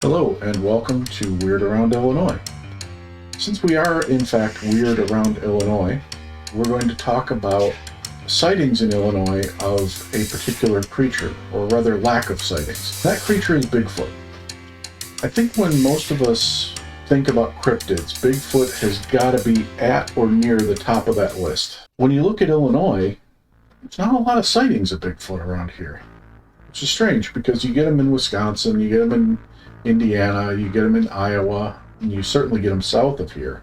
Hello and welcome to Weird Around Illinois. Since we are in fact weird around Illinois, we're going to talk about sightings in Illinois of a particular creature, or rather lack of sightings. That creature is Bigfoot. I think when most of us think about cryptids, Bigfoot has got to be at or near the top of that list. When you look at Illinois, there's not a lot of sightings of Bigfoot around here, which is strange because you get them in Wisconsin, you get them in Indiana, you get them in Iowa, and you certainly get them south of here.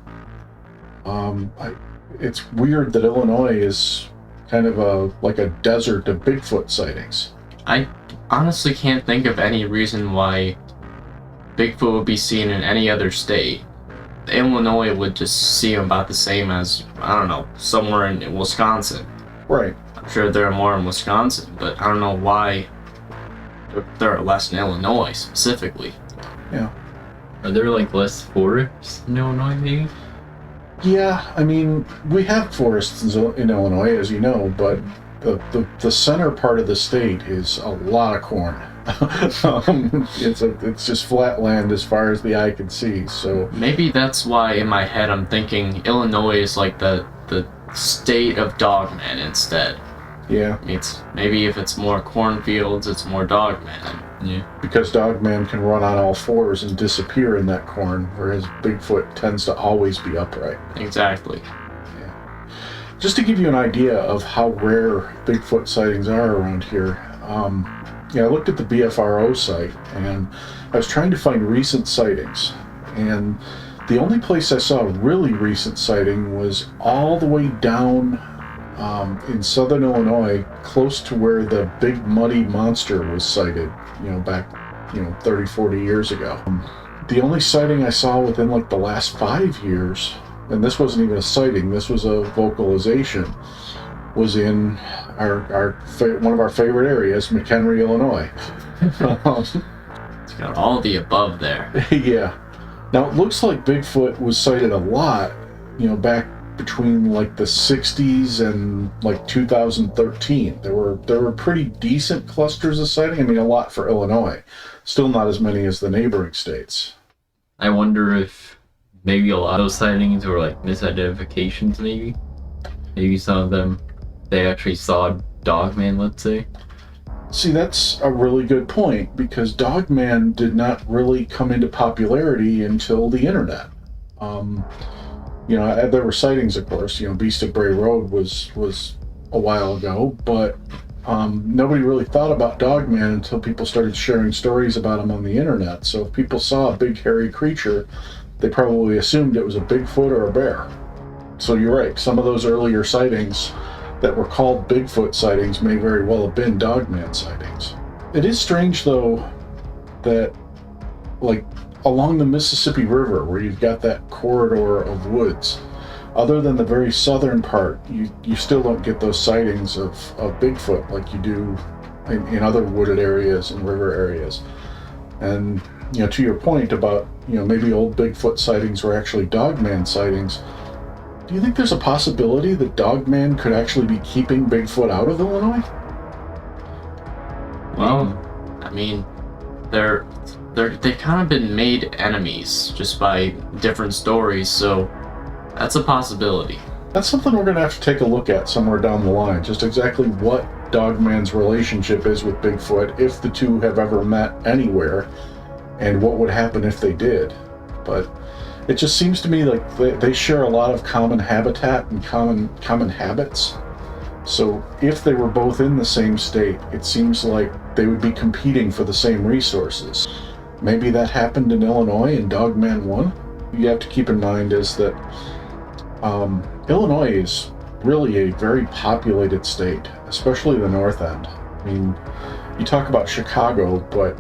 It's weird that Illinois is kind of like a desert of Bigfoot sightings. I honestly can't think of any reason why Bigfoot would be seen in any other state. Illinois would just see him about the same as, I don't know, somewhere in Wisconsin. Right. I'm sure there are more in Wisconsin, but I don't know why there are less in Illinois specifically. Yeah. Are there like less forests in Illinois, maybe? Yeah, I mean, we have forests in Illinois, as you know, but the center part of the state is a lot of corn. It's just flat land as far as the eye can see. So maybe that's why in my head I'm thinking Illinois is like the state of Dogman instead. Yeah. Maybe if it's more cornfields, it's more Dogman. Yeah. Because Dogman can run on all fours and disappear in that corn, whereas Bigfoot tends to always be upright. Exactly. Yeah. Just to give you an idea of how rare Bigfoot sightings are around here, I looked at the BFRO site and I was trying to find recent sightings. And the only place I saw a really recent sighting was all the way down in southern Illinois, close to where the big muddy monster was sighted, back 30, 40 years ago. The only sighting I saw within like the last 5 years, and this wasn't even a sighting, this was a vocalization, was in one of our favorite areas, McHenry, Illinois. It's got all the above there. Yeah. Now it looks like Bigfoot was sighted a lot, back between like the 60s and like 2013. There were pretty decent clusters of sighting. I mean, a lot for Illinois. Still not as many as the neighboring states. I wonder if maybe a lot of those sightings were like misidentifications, maybe. Maybe some of them, they actually saw Dogman, let's say. See, that's a really good point, because Dogman did not really come into popularity until the internet. There were sightings, of course. Beast of Bray Road was a while ago, but nobody really thought about Dogman until people started sharing stories about him on the internet. So if people saw a big hairy creature, they probably assumed it was a Bigfoot or a bear. So you're right, some of those earlier sightings that were called Bigfoot sightings may very well have been Dogman sightings. It is strange, though, that like along the Mississippi River, where you've got that corridor of woods, other than the very southern part, you still don't get those sightings of Bigfoot like you do in other wooded areas and river areas. And to your point about maybe old Bigfoot sightings were actually Dogman sightings, do you think there's a possibility that Dogman could actually be keeping Bigfoot out of Illinois? Well, I mean, they've kind of been made enemies just by different stories, so that's a possibility. That's something we're going to have to take a look at somewhere down the line, just exactly what Dogman's relationship is with Bigfoot, if the two have ever met anywhere, and what would happen if they did. But it just seems to me like they share a lot of common habitat and common habits. So if they were both in the same state, it seems like they would be competing for the same resources. Maybe that happened in Illinois and Dogman won. You have to keep in mind is that Illinois is really a very populated state, especially the north end. I mean, you talk about Chicago, but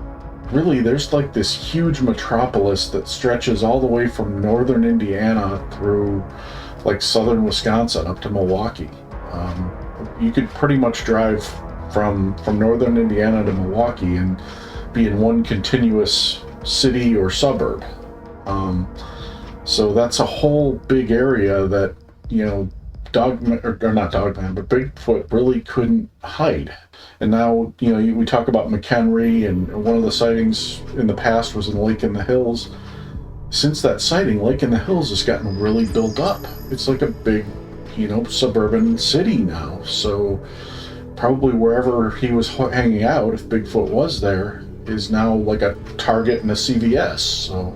really there's like this huge metropolis that stretches all the way from northern Indiana through like southern Wisconsin up to Milwaukee. You could pretty much drive from northern Indiana to Milwaukee and be in one continuous city or suburb. So that's a whole big area that or not Dogman, but Bigfoot really couldn't hide. And now, we talk about McHenry, and one of the sightings in the past was in Lake in the Hills. Since that sighting, Lake in the Hills has gotten really built up. It's like a big, suburban city now. So probably wherever he was hanging out, if Bigfoot was there, is now like a Target and a CVS. So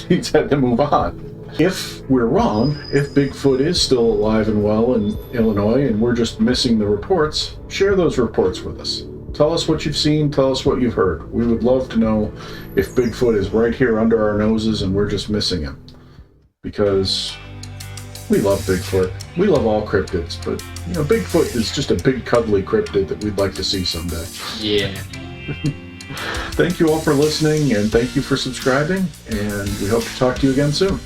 he's had to move on. If we're wrong, if Bigfoot is still alive and well in Illinois and we're just missing the reports, share those reports with us. Tell us what you've seen, tell us what you've heard. We would love to know if Bigfoot is right here under our noses and we're just missing him. Because we love Bigfoot. We love all cryptids, but Bigfoot is just a big cuddly cryptid that we'd like to see someday. Yeah. Thank you all for listening, and thank you for subscribing, and we hope to talk to you again soon.